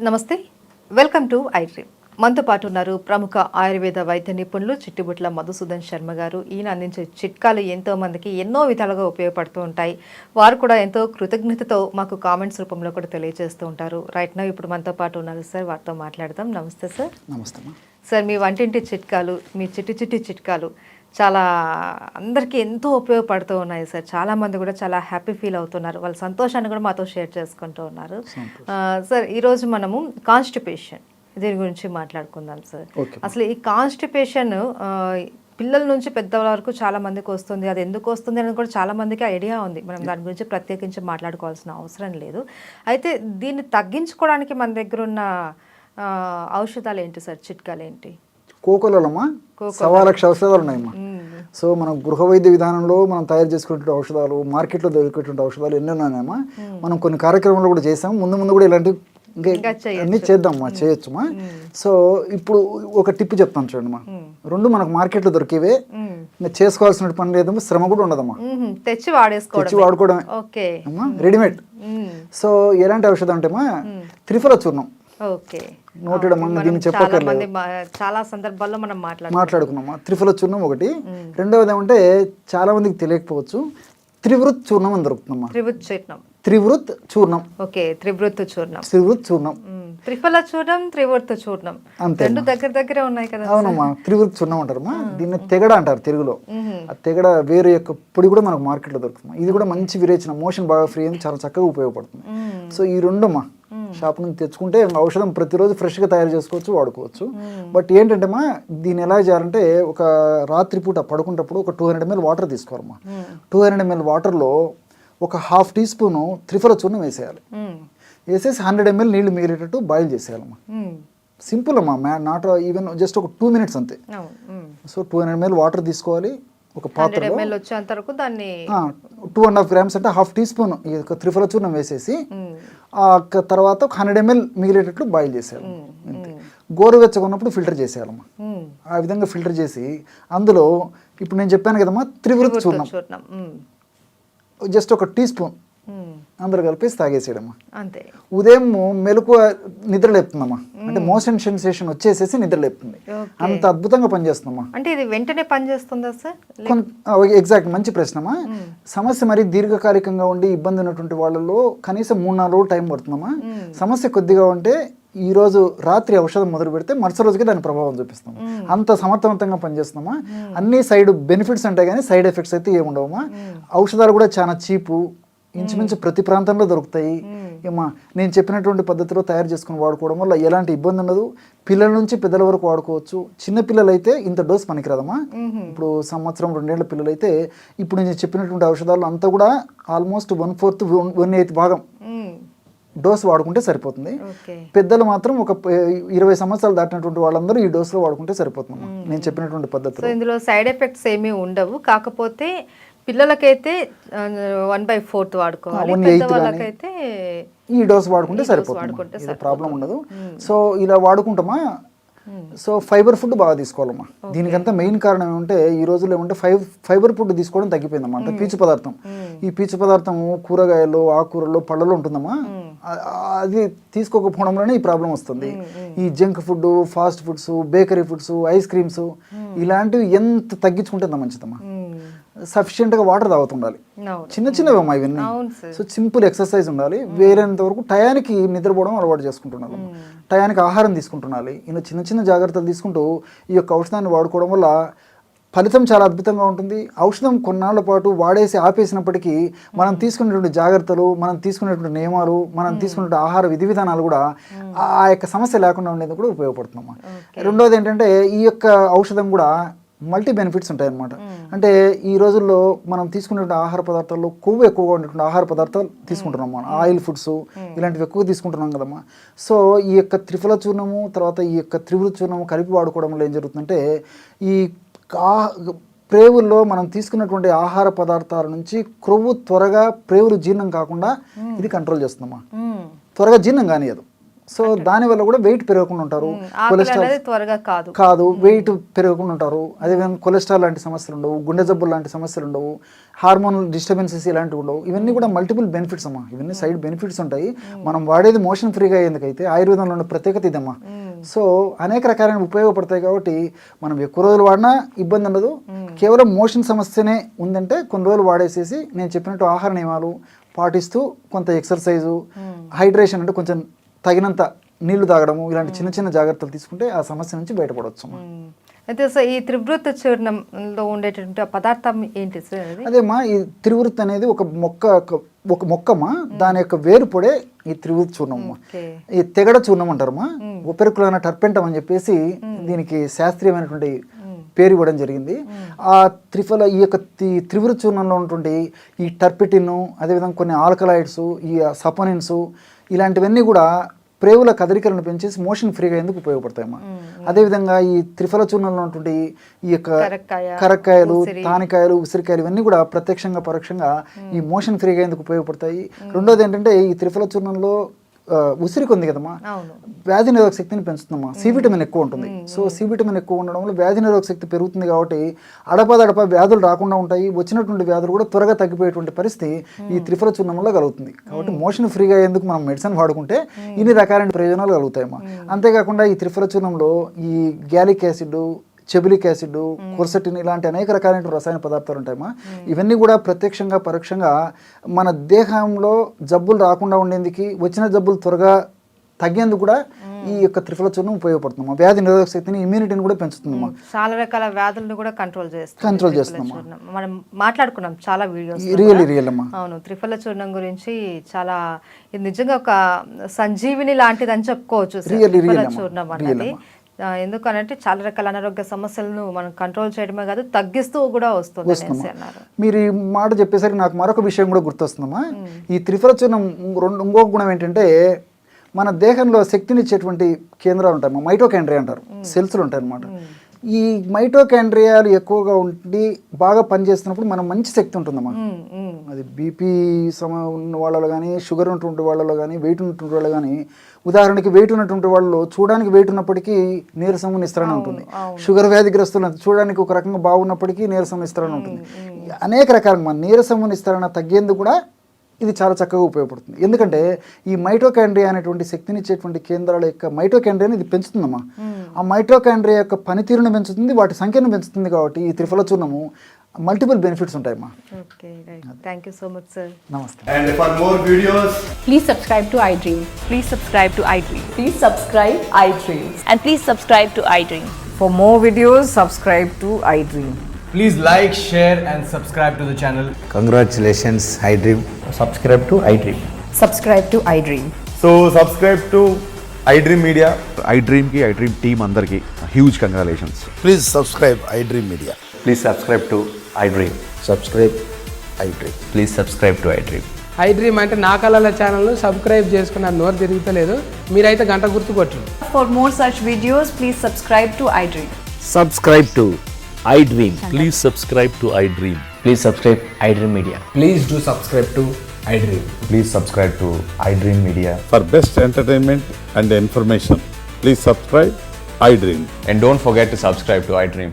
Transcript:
నమస్తే, welcome to I dream. మనతో పాటు ఉన్నారు ప్రముఖ ఆయుర్వేద వైద్య నిపుణులు చిట్టిబుట్ల మధుసూదన్ శర్మ గారు. ఈయన అందించే చిట్కాలు ఎంతో మందికి ఎన్నో విధాలుగా ఉపయోగపడుతూ ఉంటాయి. వారు కూడా ఎంతో కృతజ్ఞతతో మాకు కామెంట్స్ రూపంలో కూడా తెలియజేస్తూ ఉంటారు. రైట్ నౌ ఇప్పుడు మనతో పాటు ఉన్నారు సార్, వారితో మాట్లాడదాం. నమస్తే సార్. నమస్తే సార్, మీ వంటింటి చిట్కాలు, మీ చిట్టి చిట్కాలు చాలా అందరికీ ఎంతో ఉపయోగపడుతూ ఉన్నాయి సార్. చాలామంది కూడా చాలా హ్యాపీ ఫీల్ అవుతున్నారు, వాళ్ళ సంతోషాన్ని కూడా మాతో షేర్ చేసుకుంటూ ఉన్నారు. సార్, ఈరోజు మనము కాన్స్టిపేషన్ దీని గురించి మాట్లాడుకుందాం సార్. అసలు ఈ కాన్స్టిపేషన్ పిల్లల నుంచి పెద్దవాళ్ళ వరకు చాలా మందికి వస్తుంది. అది ఎందుకు వస్తుంది అనేది కూడా చాలా మందికి ఐడియా ఉంది. మనం దాని గురించి ప్రత్యేకించి మాట్లాడుకోవాల్సిన అవసరం లేదు. అయితే దీన్ని తగ్గించుకోవడానికి మన దగ్గర ఉన్న ఔషధాలు ఏంటి సార్, చిట్కాలు ఏంటి? కోకోలమ్మా 1,00,000 ఔషధాలు ఉన్నాయమ్మా. సో మనం గృహ వైద్య విధానంలో మనం తయారు చేసుకునే ఔషధాలు, మార్కెట్లో దొరికేటువంటి ఔషధాలు ఎన్ని ఉన్నాయమ్మా. మనం కొన్ని కార్యక్రమాలు కూడా చేసాం. ముందు కూడా ఇలాంటి అన్నీ చేద్దామమ్మా, చేయొచ్చుమా. సో ఇప్పుడు ఒక టిప్ చెప్తాను చూడండిమా. రెండు మనకు మార్కెట్లో దొరికేవే, ఇంకా చేసుకోవాల్సిన పని లేదమ్మా, శ్రమ కూడా ఉండదమ్మా. తెచ్చి వాడుకోవడమే అమ్మా, రెడీమేడ్. సో ఎలాంటి ఔషధం అంటేమా త్రిఫల చూర్ణం. దీన్ని చెప్పక్కర్లేదు, చాలా సందర్భాల్లో మనం మాట్లాడుకున్నామా. త్రిఫల చూర్ణం ఒకటి. రెండవది ఏమంటే చాలా మందికి తెలియకపోవచ్చు, త్రివృత్ చూర్ణం అని దొరుకుతుందమ్మా. త్రివృత్ చూర్ణం. త్రివృత్ చూర్ణం, త్రిఫల చూర్ణం, త్రివృత్ చూర్ణం అంతే. రెండు దగ్గరే ఉన్నాయి కదా. అవునమ్మా, త్రివృత్ చూర్ణం అంటారమ్మా. దీన్ని తెగడ అంటారు తెలుగులో. ఆ తెగడ వేరు యొక్క పొడి కూడా మనకు మార్కెట్లో దొరుకుతుంది. ఇది కూడా మంచి విరేచన, మోషన్ బాగా ఫ్రీ అని చాలా చక్కగా ఉపయోగపడుతుంది. సో ఈ రెండమ్మా షాప్ నుంచి తెచ్చుకుంటే ఔషధం ప్రతిరోజు ఫ్రెష్గా తయారు చేసుకోవచ్చు, వాడుకోవచ్చు. బట్ ఏంటంటే మా దీన్ని ఎలా చేయాలంటే, ఒక రాత్రిపూట పడుకునేటప్పుడు ఒక 200 ml వాటర్ తీసుకోవాలమ్మా. 200 ml వాటర్లో ఒక 1/2 టీ స్పూను త్రిఫల చూర్ణం వేసేయాలి. వేసేసి 100 ml నీళ్లు మిగిలేటట్టు బాయిల్ చేసేయాలమ్మా. సింపుల్ అమ్మా, నాట్ ఈవెన్ జస్ట్ ఒక 2 minutes అంతే. సో 200 ml వాటర్ తీసుకోవాలి. ఒక పాత్రలో 2.5 grams అంటే 1/2 టీ స్పూన్ ఈ త్రిఫల చూర్ణం వేసేసి తర్వాత 100 ml మిగిలేటట్లు బాయిల్ చేసేయాలి. గోరువెచ్చగా ఉన్నప్పుడు ఫిల్టర్ చేసేయాలమ్మా. ఆ విధంగా ఫిల్టర్ చేసి అందులో ఇప్పుడు నేను చెప్పాను కదమ్మా త్రివృత్ చూర్ణం జస్ట్ ఒక టీ స్పూన్ అందరు కలిపేసి తాగేసేయడమ్మా. అంతే. ఉదయం మెలకువ నిద్ర లేపుతుందమ్మా, అంటే మోషన్ సెన్సేషన్ వచ్చేసేసి నిద్ర లేపుతుంది. అంత అద్భుతంగా పనిచేస్తుందమ్మా. అంటే ఇది వెంటనే పనిచేస్తుందా సార్? ఎగ్జాక్ట్, మంచి ప్రశ్నమ్మా. సమస్య మరి దీర్ఘకాలికంగా ఉండి ఇబ్బంది ఉన్నటువంటి వాళ్ళలో కనీసం 3-4 రోజులు టైం పడుతుందమ్మా. సమస్య కొద్దిగా ఉంటే ఈ రోజు రాత్రి ఔషధం మొదలు పెడితే మరుసటి రోజుకి దాని ప్రభావం చూపిస్తాం. అంత సమర్థవంతంగా పనిచేస్తున్నామా. అన్ని సైడ్ బెనిఫిట్స్ ఉంటాయి కానీ సైడ్ ఎఫెక్ట్స్ అయితే ఏముండవమ్మా. ఔషధాలు కూడా చాలా చీపు, ఇంచుమించు ప్రతి ప్రాంతంలో దొరుకుతాయి. ఏమా నేను చెప్పినటువంటి పద్ధతిలో తయారు చేసుకుని వాడుకోవడం వల్ల ఎలాంటి ఇబ్బంది ఉండదు. పిల్లల నుంచి పెద్దల వరకు వాడుకోవచ్చు. చిన్న పిల్లలైతే ఇంత డోస్ పనికిరాదమ్మా. ఇప్పుడు 1-2 ఏళ్ల పిల్లలైతే ఇప్పుడు నేను చెప్పినటువంటి ఔషధాలు అంతా కూడా ఆల్మోస్ట్ 1/4 1/8 భాగం డోస్ వాడుకుంటే సరిపోతుంది. పెద్దలు మాత్రం ఒక 20 సంవత్సరాలు దాటినటువంటి వాళ్ళందరూ ఈ డోస్లో వాడుకుంటే సరిపోతుంది నేను చెప్పినటువంటి పద్ధతిలో. ఇందులో సైడ్ ఎఫెక్ట్స్ ఏమీ ఉండవు. కాకపోతే పిల్లలకైతే 1/4 వాడుకోవాలి, పెద్దవాళ్ళకైతే ఈ డోస్ వాడుకుంటే సరిపోతుంది, ప్రాబ్లం ఉండదు. సో ఇలా వాడుకుంటామా. సో ఫైబర్ ఫుడ్ బాగా తీసుకోవాలమ్మా. దీనికంతా మెయిన్ కారణం ఏమంటే ఈ రోజుల్లో ఏమంటే ఫైబర్ ఫుడ్ తీసుకోవడం తగ్గిపోయిందమ్మా. అంటే పీచు పదార్థం, ఈ పీచు పదార్థం కూరగాయలు, ఆకుకూరల్లో, పళ్ళలో ఉంటుందమ్మా. అది తీసుకోకపోవడం వల్లనే ఈ ప్రాబ్లం వస్తుంది. ఈ junk food, fast foods, bakery foods, ice creams ఇలాంటివి ఎంత తగ్గించుకుంటే మంచిదమ్మా. సఫిషియెంట్గా వాటర్ తాగుతుండాలి, చిన్నవే అమ్మా ఇవన్నీ. సో సింపుల్ ఎక్సర్సైజ్ ఉండాలి. వేరేంత వరకు టయానికి నిద్రపోవడం అలవాటు చేసుకుంటున్నాను, టయానికి ఆహారం తీసుకుంటున్నాలి. ఇలా చిన్న జాగ్రత్తలు తీసుకుంటూ ఈ యొక్క ఔషధాన్ని వాడుకోవడం వల్ల ఫలితం చాలా అద్భుతంగా ఉంటుంది. ఔషధం కొన్నాళ్ల పాటు వాడేసి ఆపేసినప్పటికీ మనం తీసుకునేటువంటి జాగ్రత్తలు, మనం తీసుకునేటువంటి నియమాలు, మనం తీసుకునే ఆహార విధి విధానాలు కూడా ఆ యొక్క సమస్య లేకుండా ఉండేందుకు కూడా ఉపయోగపడుతుందమ్మా. రెండోది ఏంటంటే ఈ యొక్క ఔషధం కూడా మల్టీ బెనిఫిట్స్ ఉంటాయి అన్నమాట. అంటే ఈ రోజుల్లో మనం తీసుకునే ఆహార పదార్థాల్లో కొవ్వు ఎక్కువగా ఉండేటువంటి ఆహార పదార్థాలు తీసుకుంటున్నాం మనం. ఆయిల్ ఫుడ్స్ ఇలాంటివి ఎక్కువ తీసుకుంటున్నాం కదమ్మా. సో ఈ యొక్క త్రిఫల చూర్ణము తర్వాత ఈ యొక్క త్రివృత్ చూర్ణము కలిపి వాడుకోవడం వల్ల ఏం జరుగుతుందంటే ఈ ప్రేవుల్లో మనం తీసుకున్నటువంటి ఆహార పదార్థాల నుంచి క్రొవ్వు త్వరగా ప్రేవులు జీర్ణం కాకుండా ఇది కంట్రోల్ చేస్తుందమ్మా. త్వరగా జీర్ణం కానియదు. సో దానివల్ల కూడా వెయిట్ పెరగకుండా ఉంటారు, అనేది త్వరగా కాదు వెయిట్ పెరగకుండా ఉంటారు. అదేవిధంగా కొలెస్ట్రాల్ లాంటి సమస్యలు ఉండవు, గుండె జబ్బులు లాంటి సమస్యలు ఉండవు, హార్మోనల్ డిస్టర్బెన్సెస్ ఇలాంటివి ఉండవు. ఇవన్నీ కూడా మల్టిపుల్ బెనిఫిట్స్ అమ్మా, ఇవన్నీ సైడ్ బెనిఫిట్స్ ఉంటాయి. మనం వాడేది మోషన్ ఫ్రీగా అయ్యేందుకైతే ఆయుర్వేదంలో ఉన్న ప్రత్యేకత ఇదమ్మా. సో అనేక రకాలైన ఉపయోగపడతాయి కాబట్టి మనం ఎక్కువ రోజులు వాడినా ఇబ్బంది ఉండదు. కేవలం మోషన్ సమస్యనే ఉందంటే కొన్ని రోజులు వాడేసేసి నేను చెప్పినట్టు ఆహార నియమాలు పాటిస్తూ కొంత ఎక్సర్సైజు, హైడ్రేషన్ అంటే కొంచెం తగినంత నీళ్లు తాగడము, ఇలాంటి చిన్న చిన్న జాగ్రత్తలు తీసుకుంటే ఆ సమస్య నుంచి బయటపడవచ్చు. అయితే సార్ ఈ త్రివృత్త చూర్ణంలో ఉండేటువంటి పదార్థం ఏంటి సార్? అదేమ్మా, ఈ త్రివృత్ అనేది ఒక మొక్కమ్మా, దాని యొక్క వేరు పొడే ఈ త్రివృత్ చూర్ణం. ఈ తెగడ చూర్ణం అంటారమ్మా, ఉపరికులైన టర్పెంటం అని చెప్పేసి దీనికి శాస్త్రీయమైనటువంటి పేరు ఇవ్వడం జరిగింది. ఆ ఈ యొక్క త్రివృత్ చూర్ణంలో ఉన్నటువంటి ఈ టర్పెటిన్, అదేవిధంగా కొన్ని ఆల్కలాయిడ్స్, ఈ సపోనిన్స్ ఇలాంటివన్నీ కూడా ప్రేవుల కదలికలను పెంచేసి మోషన్ ఫ్రీగా ఎందుకు ఉపయోగపడతాయమ్మా. అదేవిధంగా ఈ త్రిఫల చూర్ణంలో ఉన్నటువంటి ఈ యొక్క కరక్కాయలు, తానికాయలు, ఉసిరికాయలు ఇవన్నీ కూడా ప్రత్యక్షంగా పరోక్షంగా ఈ మోషన్ ఫ్రీగా ఎందుకు ఉపయోగపడతాయి. రెండోది ఏంటంటే ఈ త్రిఫల చూర్ణంలో ఉసిరికి ఉంది కదమ్మా, వ్యాధి నిరోధక శక్తిని పెంచుతుందమ్మా. సి విటమిన్ ఎక్కువ ఉంటుంది. సో సి విటమిన్ ఎక్కువ ఉండడం వల్ల వ్యాధి నిరోధక శక్తి పెరుగుతుంది కాబట్టి అడపదడప వ్యాధులు రాకుండా ఉంటాయి. వచ్చినటువంటి వ్యాధులు కూడా త్వరగా తగ్గిపోయేటువంటి పరిస్థితి ఈ త్రిఫల చూర్ణం వల్ల కలుగుతుంది. కాబట్టి మోషన్ ఫ్రీగా ఎందుకు మనం మెడిసిన్ వాడుకుంటే ఇన్ని రకాలైన ప్రయోజనాలు కలుగుతాయమ్మా. అంతేకాకుండా ఈ త్రిఫల చూర్ణంలో ఈ గ్యాలిక్ యాసిడ్, చెబులిక్ యాసిడ్, కొర్సెటిన్ ఇలాంటి అనేక రకాలైన రసాయన పదార్థాలు ఉంటాయమ్మా. ఇవన్నీ కూడా ప్రత్యక్షంగా పరోక్షంగా మన దేహంలో జబ్బులు రాకుండా ఉండేందుకు, వచ్చిన జబ్బులు త్వరగా తగ్గేందుకు కూడా ఈ యొక్క త్రిఫల చూర్ణం ఉపయోగపడుతుందమ్మా. వ్యాధి నిరోధక శక్తిని, ఇమ్యూనిటీని కూడా పెంచుతుందమ్మా. చాలా రకాల వ్యాధులను కూడా కంట్రోల్ చేస్తుందమ్మా. మనం మాట్లాడుకున్నాం చాలా వీడియోస్. రియల్ అమ్మా. అవును, త్రిఫల చూర్ణం గురించి చాలా, ఇది నిజంగా ఒక సంజీవిని లాంటిది అని చెప్పుకోవచ్చు త్రిఫల చూర్ణం అనేది. ఎందుకనంటే చాలా రకాల అనారోగ్య సమస్యలను మనం కంట్రోల్ చేయడమే కాదు, తగ్గిస్తూ కూడా వస్తుంది అన్నారు. మీరు ఈ మాట చెప్పేసరికి నాకు మరొక విషయం కూడా గుర్తొస్తుందమ్మా. ఈ త్రిఫల చూర్ణం ఇంకొక గుణం ఏంటంటే మన దేహంలో శక్తినిచ్చేటువంటి కేంద్రాలు ఉంటాయమ్మా, మైటోకాండ్రియా అంటారు, సెల్స్లు ఉంటాయి అన్నమాట. ఈ మైటోకాండ్రియాలు ఎక్కువగా ఉండి బాగా పనిచేస్తున్నప్పుడు మనం మంచి శక్తి ఉంటుందమ్మా. అది బీపీ ఉన్న వాళ్ళలో కానీ, షుగర్ ఉన్నటువంటి వాళ్ళలో కానీ, వెయిట్ ఉన్నటువంటి వాళ్ళు కానీ, ఉదాహరణకి వెయిట్ ఉన్నటువంటి వాళ్ళు చూడడానికి వెయిట్ ఉన్నప్పటికీ నీరసం నిస్త్రణ ఉంటుంది. షుగర్ వ్యాధిగ్రస్తులు చూడడానికి ఒక రకంగా బాగున్నప్పటికీ నీరసం నిస్త్రణ ఉంటుంది. అనేక రకాలుగా నీరసం నిస్త్రణ తగ్గేందుకు కూడా ఇది చాలా చక్కగా ఉపయోగపడుతుంది. ఎందుకంటే ఈ మైటోకాండ్రియా అనేటువంటి శక్తినిచ్చేటువంటి కేంద్రాల యొక్క మైటోకాండ్రియాని ఇది పెంచుతుందమ్మా. ఆ మైటోకాండ్రియా యొక్క పనితీరును పెంచుతుంది, వాటి సంఖ్యను పెంచుతుంది. కాబట్టి ఈ త్రిఫల చూర్ణము మల్టిపుల్ బెనిఫిట్స్ ఉంటాయమ్మా. Okay, right. Thank you so much sir. నమస్తే. And for more videos, please subscribe to iDream. Please subscribe to iDream. Please subscribe iDream. And please subscribe to iDream. For more videos, subscribe to iDream. please like, share and subscribe to the channel. Congratulations, iDream. Subscribe to iDream. Subscribe to iDream. So subscribe to iDream Media. iDream ki iDream team andarki huge congratulations. Please subscribe iDream Media. Please subscribe to iDream. Subscribe iDream. Please subscribe to iDream. iDream అంటే నా కళల ఛానల్ను subscribe చేసుకున్న నోరు తిరుగుతలేదు, మీరైతే గంట గుర్తు కొట్టండి. For more such videos, please subscribe to iDream. Subscribe to iDream. Please subscribe to iDream. Please subscribe iDream Media. Please do subscribe to iDream. Please subscribe to iDream Media. For best entertainment and information, please subscribe iDream. And don't forget to subscribe to iDream.